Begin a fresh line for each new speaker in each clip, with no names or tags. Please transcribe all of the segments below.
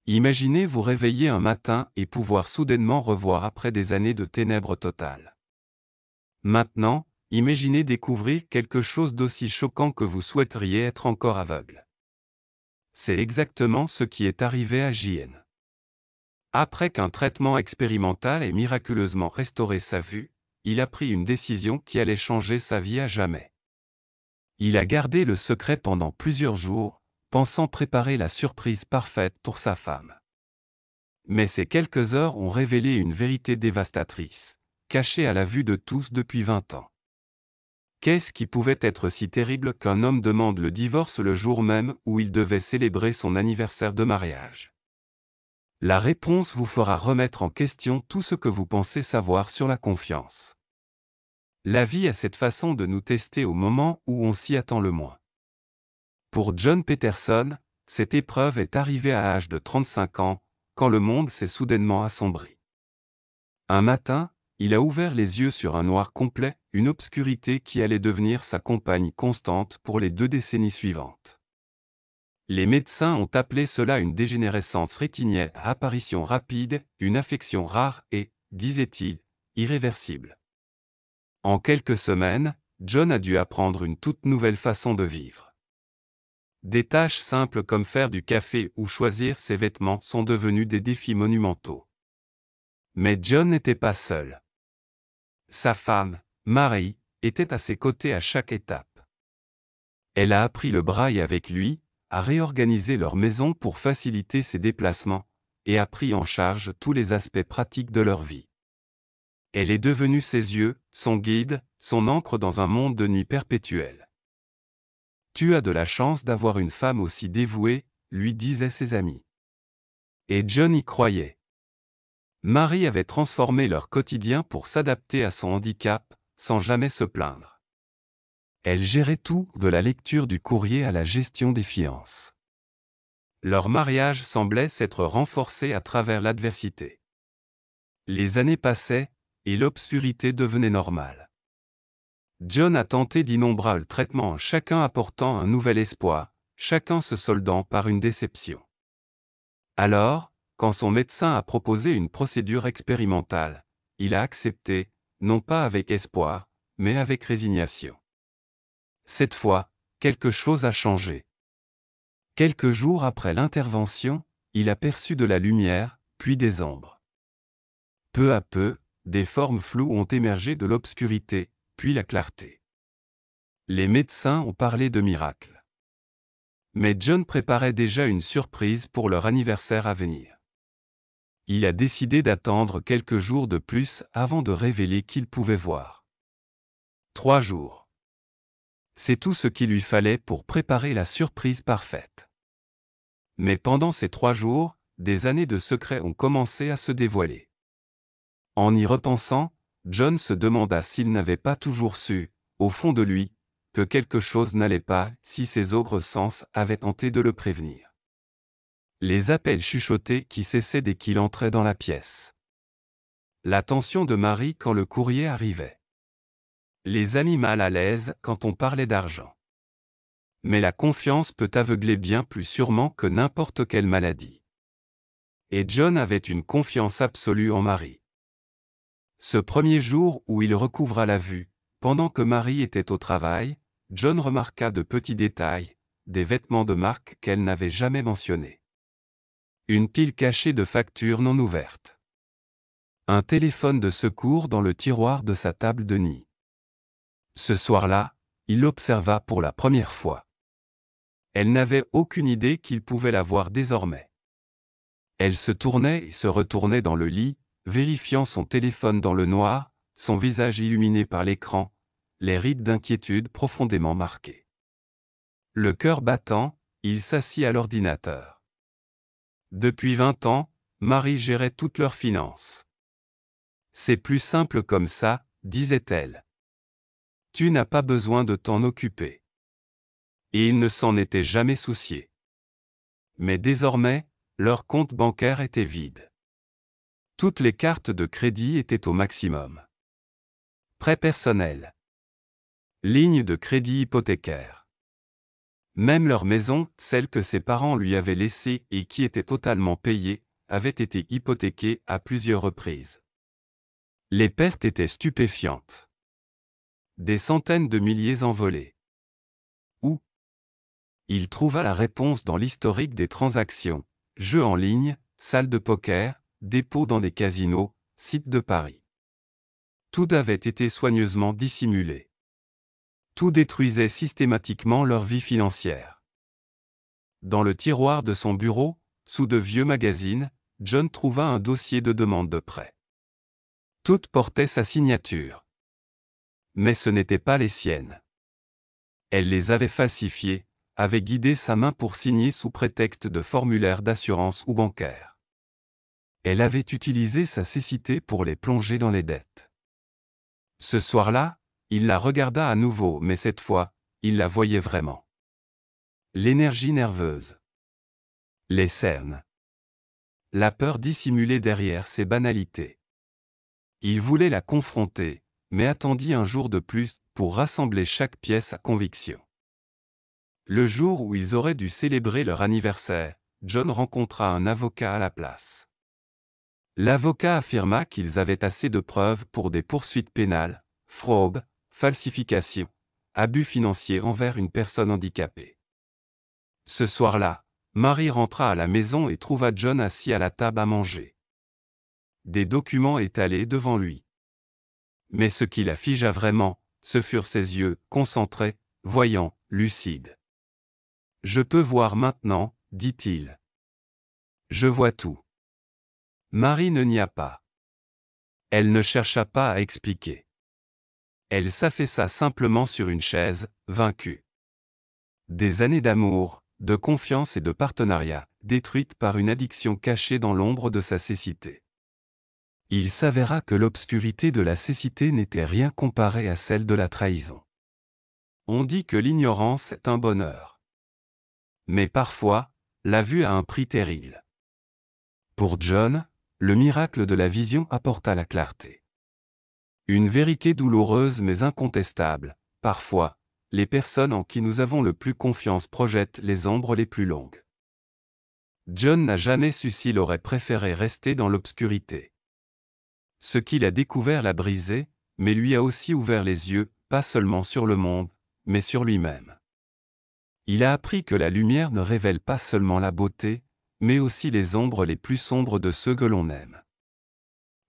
Imaginez vous réveiller un matin et pouvoir soudainement revoir après des années de ténèbres totales. Maintenant, imaginez découvrir quelque chose d'aussi choquant que vous souhaiteriez être encore aveugle. C'est exactement ce qui est arrivé à JN. Après qu'un traitement expérimental ait miraculeusement restauré sa vue, il a pris une décision qui allait changer sa vie à jamais. Il a gardé le secret pendant plusieurs jours, pensant préparer la surprise parfaite pour sa femme. Mais ces quelques heures ont révélé une vérité dévastatrice, cachée à la vue de tous depuis 20 ans. Qu'est-ce qui pouvait être si terrible qu'un homme demande le divorce le jour même où il devait célébrer son anniversaire de mariage? La réponse vous fera remettre en question tout ce que vous pensez savoir sur la confiance. La vie a cette façon de nous tester au moment où on s'y attend le moins. Pour John Peterson, cette épreuve est arrivée à l'âge de 35 ans, quand le monde s'est soudainement assombri. Un matin, il a ouvert les yeux sur un noir complet, une obscurité qui allait devenir sa compagne constante pour les 2 décennies suivantes. Les médecins ont appelé cela une dégénérescence rétinienne à apparition rapide, une affection rare et, disait-il, irréversible. En quelques semaines, John a dû apprendre une toute nouvelle façon de vivre. Des tâches simples comme faire du café ou choisir ses vêtements sont devenues des défis monumentaux. Mais John n'était pas seul. Sa femme, Mary, était à ses côtés à chaque étape. Elle a appris le braille avec lui, a réorganisé leur maison pour faciliter ses déplacements, et a pris en charge tous les aspects pratiques de leur vie. Elle est devenue ses yeux, son guide, son ancre dans un monde de nuit perpétuelle. « Tu as de la chance d'avoir une femme aussi dévouée », lui disaient ses amis. Et John y croyait. Mary avait transformé leur quotidien pour s'adapter à son handicap, sans jamais se plaindre. Elle gérait tout, de la lecture du courrier à la gestion des fiances. Leur mariage semblait s'être renforcé à travers l'adversité. Les années passaient, et l'obscurité devenait normale. John a tenté d'innombrables traitements, chacun apportant un nouvel espoir, chacun se soldant par une déception. Alors, quand son médecin a proposé une procédure expérimentale, il a accepté, non pas avec espoir, mais avec résignation. Cette fois, quelque chose a changé. Quelques jours après l'intervention, il a perçu de la lumière, puis des ombres. Peu à peu, des formes floues ont émergé de l'obscurité, puis la clarté. Les médecins ont parlé de miracle. Mais John préparait déjà une surprise pour leur anniversaire à venir. Il a décidé d'attendre quelques jours de plus avant de révéler qu'il pouvait voir. 3 jours. C'est tout ce qu'il lui fallait pour préparer la surprise parfaite. Mais pendant ces 3 jours, des années de secrets ont commencé à se dévoiler. En y repensant, John se demanda s'il n'avait pas toujours su, au fond de lui, que quelque chose n'allait pas si ses ogres sens avaient tenté de le prévenir. Les appels chuchotés qui cessaient dès qu'il entrait dans la pièce. L'attention de Mary quand le courrier arrivait. Les amis mal à l'aise quand on parlait d'argent. Mais la confiance peut aveugler bien plus sûrement que n'importe quelle maladie. Et John avait une confiance absolue en Mary. Ce premier jour où il recouvra la vue, pendant que Mary était au travail, John remarqua de petits détails, des vêtements de marque qu'elle n'avait jamais mentionnés. Une pile cachée de factures non ouvertes. Un téléphone de secours dans le tiroir de sa table de nuit. Ce soir-là, il l'observa pour la première fois. Elle n'avait aucune idée qu'il pouvait la voir désormais. Elle se tournait et se retournait dans le lit, vérifiant son téléphone dans le noir, son visage illuminé par l'écran, les rides d'inquiétude profondément marquées. Le cœur battant, il s'assit à l'ordinateur. Depuis 20 ans, Mary gérait toutes leurs finances. C'est plus simple comme ça, disait-elle. Tu n'as pas besoin de t'en occuper. Et il ne s'en était jamais soucié. Mais désormais, leur compte bancaire était vide. Toutes les cartes de crédit étaient au maximum. Prêt personnel. Ligne de crédit hypothécaire. Même leur maison, celle que ses parents lui avaient laissée et qui était totalement payée, avait été hypothéquée à plusieurs reprises. Les pertes étaient stupéfiantes. Des centaines de milliers envolés. Où? Il trouva la réponse dans l'historique des transactions, jeux en ligne, salles de poker, dépôts dans des casinos, sites de paris. Tout avait été soigneusement dissimulé. Tout détruisait systématiquement leur vie financière. Dans le tiroir de son bureau, sous de vieux magazines, John trouva un dossier de demande de prêt. Toutes portaient sa signature. Mais ce n'étaient pas les siennes. Elle les avait falsifiées, avait guidé sa main pour signer sous prétexte de formulaire d'assurance ou bancaire. Elle avait utilisé sa cécité pour les plonger dans les dettes. Ce soir-là, il la regarda à nouveau, mais cette fois, il la voyait vraiment. L'énergie nerveuse. Les cernes. La peur dissimulée derrière ces banalités. Il voulait la confronter, mais attendit un jour de plus pour rassembler chaque pièce à conviction. Le jour où ils auraient dû célébrer leur anniversaire, John rencontra un avocat à la place. L'avocat affirma qu'ils avaient assez de preuves pour des poursuites pénales, fraude, falsification, abus financiers envers une personne handicapée. Ce soir-là, Marie rentra à la maison et trouva John assis à la table à manger. Des documents étalés devant lui. Mais ce qui la figea vraiment, ce furent ses yeux, concentrés, voyants, lucides. « Je peux voir maintenant, dit-il. Je vois tout. » Marie ne nia pas. Elle ne chercha pas à expliquer. Elle s'affaissa simplement sur une chaise, vaincue. Des années d'amour, de confiance et de partenariat, détruites par une addiction cachée dans l'ombre de sa cécité. Il s'avéra que l'obscurité de la cécité n'était rien comparée à celle de la trahison. On dit que l'ignorance est un bonheur. Mais parfois, la vue a un prix terrible. Pour John, le miracle de la vision apporta la clarté. Une vérité douloureuse mais incontestable, parfois, les personnes en qui nous avons le plus confiance projettent les ombres les plus longues. John n'a jamais su s'il aurait préféré rester dans l'obscurité. Ce qu'il a découvert l'a brisé, mais lui a aussi ouvert les yeux, pas seulement sur le monde, mais sur lui-même. Il a appris que la lumière ne révèle pas seulement la beauté, mais aussi les ombres les plus sombres de ceux que l'on aime.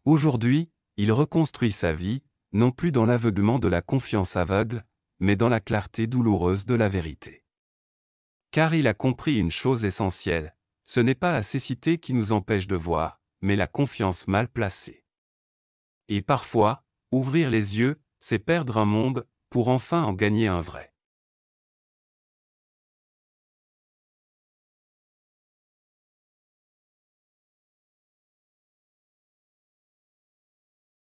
Aujourd'hui, il reconstruit sa vie, non plus dans l'aveuglement de la confiance aveugle, mais dans la clarté douloureuse de la vérité. Car il a compris une chose essentielle, ce n'est pas la cécité qui nous empêche de voir, mais la confiance mal placée. Et parfois, ouvrir les yeux, c'est perdre un monde, pour enfin en gagner un vrai.